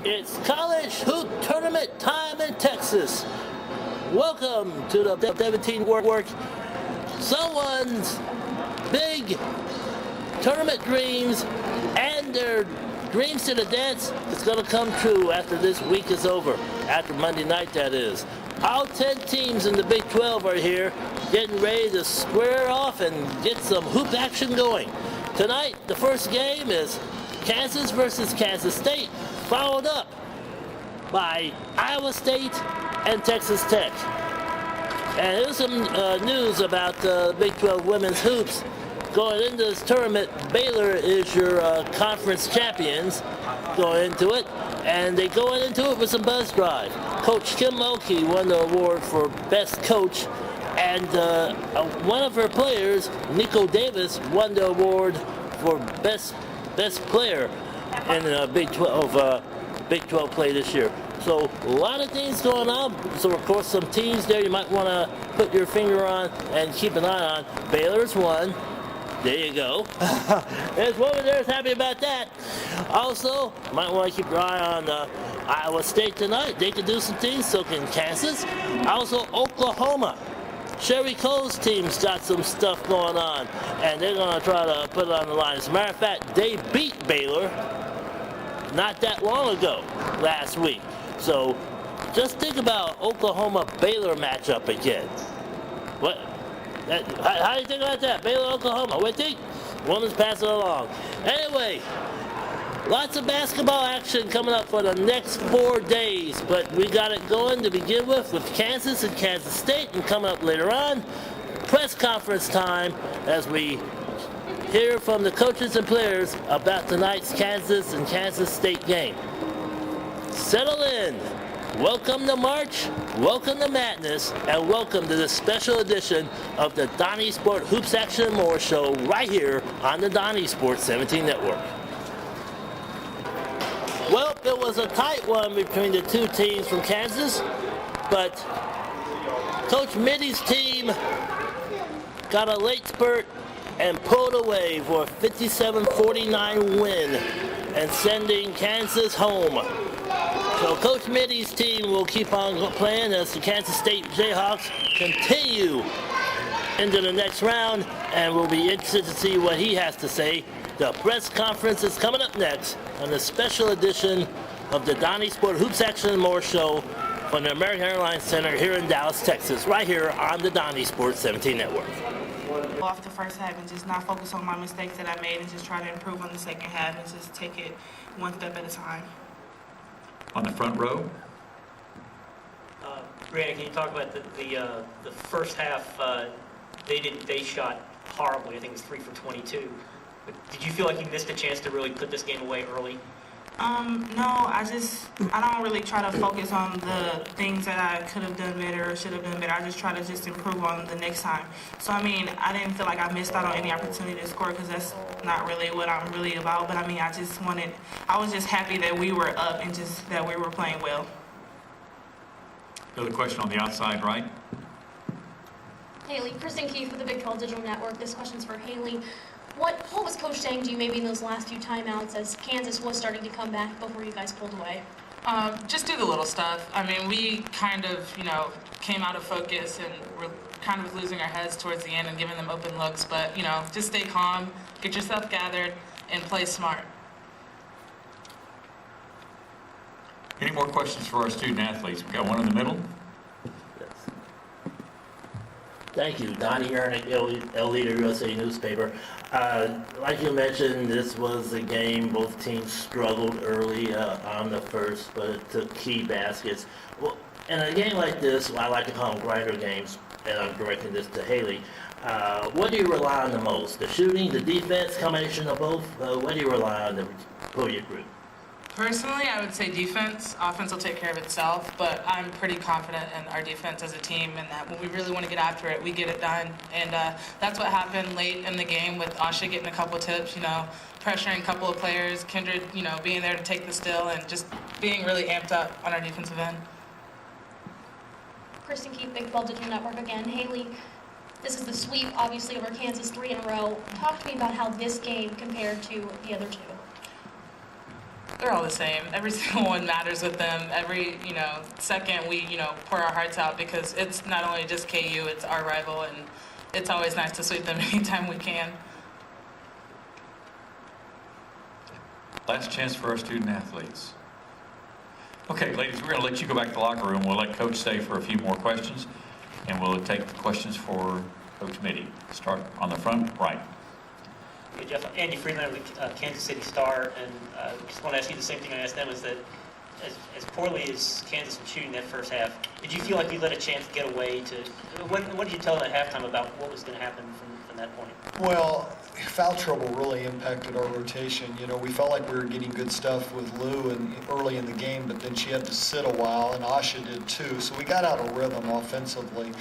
It's college hoop tournament time in Texas. Welcome to the 17 work. Someone's big tournament dreams and their dreams to the dance is going to come true after this week is over. After Monday night, that is. All 10 teams in the Big 12 are here, getting ready to square off and get some hoop action going. Tonight, the first game is Kansas versus Kansas State, followed up by Iowa State and Texas Tech. And here's some news about Big 12 women's hoops. Going into this tournament, Baylor is your conference champions going into it, and they go into it with some buzz drive. Coach Kim Mulkey won the award for best coach, and one of her players, Nico Davis, won the award for best player in Big 12 play this year. So a lot of things going on. So of course some teams there you might want to put your finger on and keep an eye on. Baylor's won. There you go. There's woman there's happy about that. Also, might want to keep your eye on Iowa State tonight. They can do some things. So can Kansas. Also Oklahoma. Sherry Cole's team's got some stuff going on, and they're going to try to put it on the line. As a matter of fact, they beat Baylor not that long ago, last week. So just think about Oklahoma-Baylor matchup again. What? How do you think about that? Baylor-Oklahoma. What do you think? Women's passing along. Anyway, lots of basketball action coming up for the next 4 days, but we got it going to begin with Kansas and Kansas State, and coming up later on, press conference time as we hear from the coaches and players about tonight's Kansas and Kansas State game. Settle in. Welcome to March, welcome to Madness, and welcome to this special edition of the Donnie Sport Hoops Action and More show right here on the Donnie Sports 17 Network. Well, it was a tight one between the two teams from Kansas, but Coach Mittie's team got a late spurt and pulled away for a 57-49 win and sending Kansas home. So Coach Mittie's team will keep on playing as the Kansas State Jayhawks continue into the next round, and we'll be interested to see what he has to say. The press conference is coming up next on the special edition of the Donnie Sport Hoops Action and More show from the American Airlines Center here in Dallas, Texas, right here on the Donnie Sports 17 Network. Off the first half and just not focus on my mistakes that I made and just try to improve on the second half and just take it one step at a time. On the front row. Brianna, can you talk about the first half? They shot horribly. I think it was 3 for 22. But did you feel like you missed a chance to really put this game away early? No, I don't really try to focus on the things that I could have done better or should have done better. I just try to just improve on the next time. So, I mean, I didn't feel like I missed out on any opportunity to score because that's not really what I'm really about. But, I mean, I was just happy that we were up and just that we were playing well. Another question on the outside, right? Haley, Kristen Keefe with the Big 12 Digital Network. This question's for Haley. What was Coach saying to you maybe in those last few timeouts as Kansas was starting to come back before you guys pulled away? Just do the little stuff. I mean, we kind of, came out of focus and we're kind of losing our heads towards the end and giving them open looks. But, just stay calm, get yourself gathered, and play smart. Any more questions for our student athletes? We got one in the middle. Thank you, Donnie Ernick, El Leader USA newspaper. Like you mentioned, this was a game both teams struggled early on the first, but it took key baskets. Well, in a game like this, I like to call them grinder games, and I'm directing this to Haley. What do you rely on the most? The shooting, the defense, combination of both? What do you rely on to pull your group? Personally, I would say defense. Offense will take care of itself, but I'm pretty confident in our defense as a team and that when we really want to get after it, we get it done. And that's what happened late in the game with Asha getting a couple tips, pressuring a couple of players, Kindred, being there to take the steal and just being really amped up on our defensive end. Kristen Keefe, Big 12 Digital Network again. Haley, this is the sweep, obviously, over Kansas 3 in a row. Talk to me about how this game compared to the other two. They're all the same. Every single one matters with them. Every, second we, pour our hearts out because it's not only just KU, it's our rival, and it's always nice to sweep them anytime we can. Last chance for our student athletes. Okay, ladies, we're going to let you go back to the locker room. We'll let Coach stay for a few more questions, and we'll take the questions for Coach Mittie. Start on the front right. Okay, Jeff, Andy Freeland with Kansas City Star, and just want to ask you the same thing I asked them, is that as poorly as Kansas was shooting that first half, did you feel like you let a chance get away to, what did you tell them at halftime about what was going to happen from that point? Well, foul trouble really impacted our rotation. We felt like we were getting good stuff with Lou early in the game, but then she had to sit a while, and Asha did too. So we got out of rhythm offensively.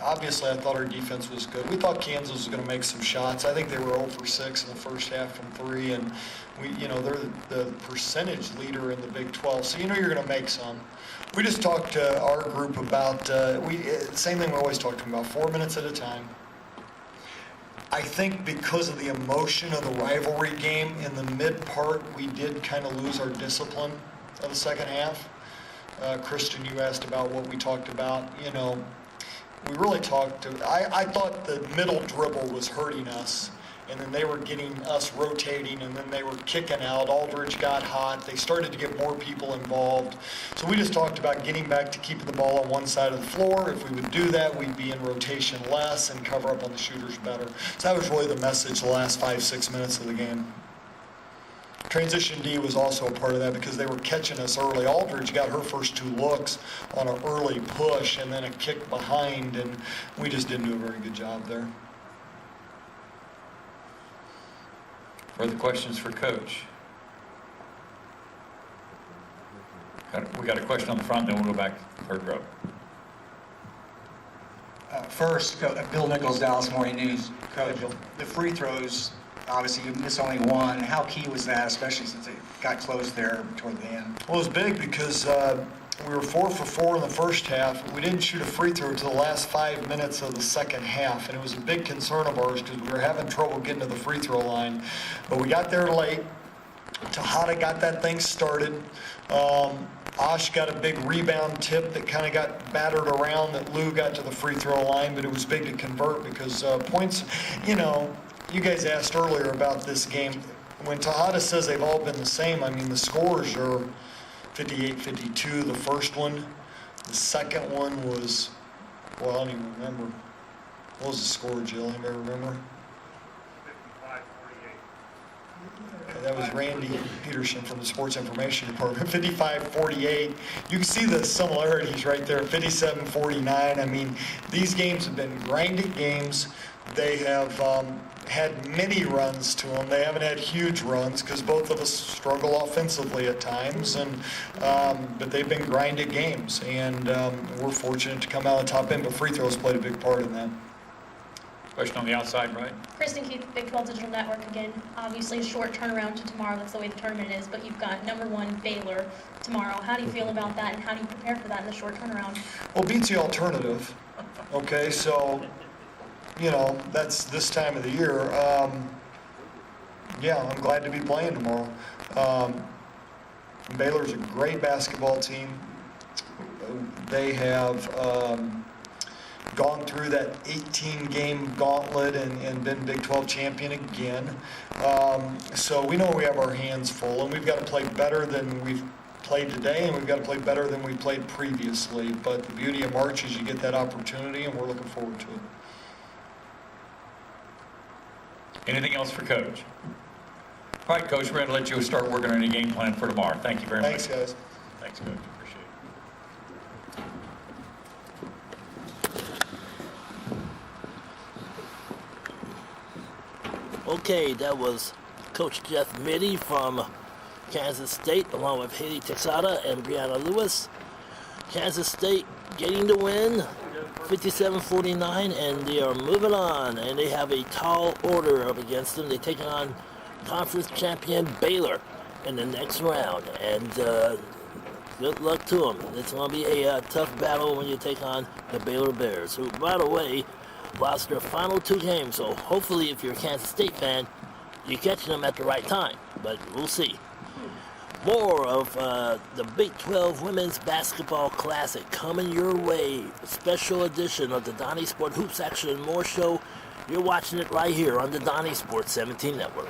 Obviously, I thought our defense was good. We thought Kansas was going to make some shots. I think they were 0 for 6 in the first half from 3, and they're the percentage leader in the Big 12. So you're going to make some. We just talked to our group about same thing we always talk to them about: 4 minutes at a time. I think because of the emotion of the rivalry game in the mid part, we did kind of lose our discipline of the second half. Kristen, you asked about what we talked about. We really talked to, I thought the middle dribble was hurting us, and then they were getting us rotating, and then they were kicking out. Aldridge got hot. They started to get more people involved. So we just talked about getting back to keeping the ball on one side of the floor. If we would do that, we'd be in rotation less and cover up on the shooters better. So that was really the message the last 5-6 minutes of the game. Transition D was also a part of that because they were catching us early. Aldridge got her first 2 looks on an early push and then a kick behind, and we just didn't do a very good job there. Further questions for Coach? We got a question on the front, then we'll go back to the third row. First, Bill Nichols, Dallas Morning News. Coach, the free throws, obviously you miss only one. How key was that, especially since it got close there toward the end? Well, it was big because we were 4 for 4 in the first half. We didn't shoot a free throw until the last 5 minutes of the second half, and it was a big concern of ours because we were having trouble getting to the free throw line. But we got there late. Tejada got that thing started. Osh got a big rebound tip that kind of got battered around that Lou got to the free throw line, but it was big to convert because points, you guys asked earlier about this game. When Tejada says they've all been the same, I mean, the scores are 58-52, the first one. The second one was, well, I don't even remember. What was the score, Jill? Anybody remember? 55-48. That was Randy Peterson from the Sports Information Department. 55-48. You can see the similarities right there. 57-49. I mean, these games have been grinded games. They have had many runs to them. They haven't had huge runs because both of us struggle offensively at times, but they've been grinded games, and we're fortunate to come out on the top end, but free throws played a big part in that. Question on the outside, right? Kristen Keith, Big 12 Digital Network again. Obviously a short turnaround to tomorrow. That's the way the tournament is, but you've got #1 Baylor tomorrow. How do you feel about that, and how do you prepare for that in the short turnaround? Well, beats the alternative. Okay, so that's this time of the year. Yeah, I'm glad to be playing tomorrow. Baylor's a great basketball team. They have gone through that 18-game gauntlet and been Big 12 champion again. So we know we have our hands full, and we've got to play better than we've played today, and we've got to play better than we played previously. But the beauty of March is you get that opportunity, and we're looking forward to it. Anything else for Coach? All right, Coach, we're going to let you start working on a game plan for tomorrow. Thank you very much. Thanks, guys. Thanks, Coach. Appreciate it. Okay, that was Coach Jeff Mittie from Kansas State, along with Haley Texada and Brianna Lewis. Kansas State getting the win, 57-49, and they are moving on, and they have a tall order up against them. They're taking on conference champion Baylor in the next round, and good luck to them. It's going to be a tough battle when you take on the Baylor Bears, who, by the way, lost their final 2 games. So hopefully, if you're a Kansas State fan, you're catching them at the right time. but we'll see. More of the Big 12 Women's Basketball Classic coming your way. A special edition of the Donnie Sport Hoops Action and More show. You're watching it right here on the Donnie Sports 17 Network.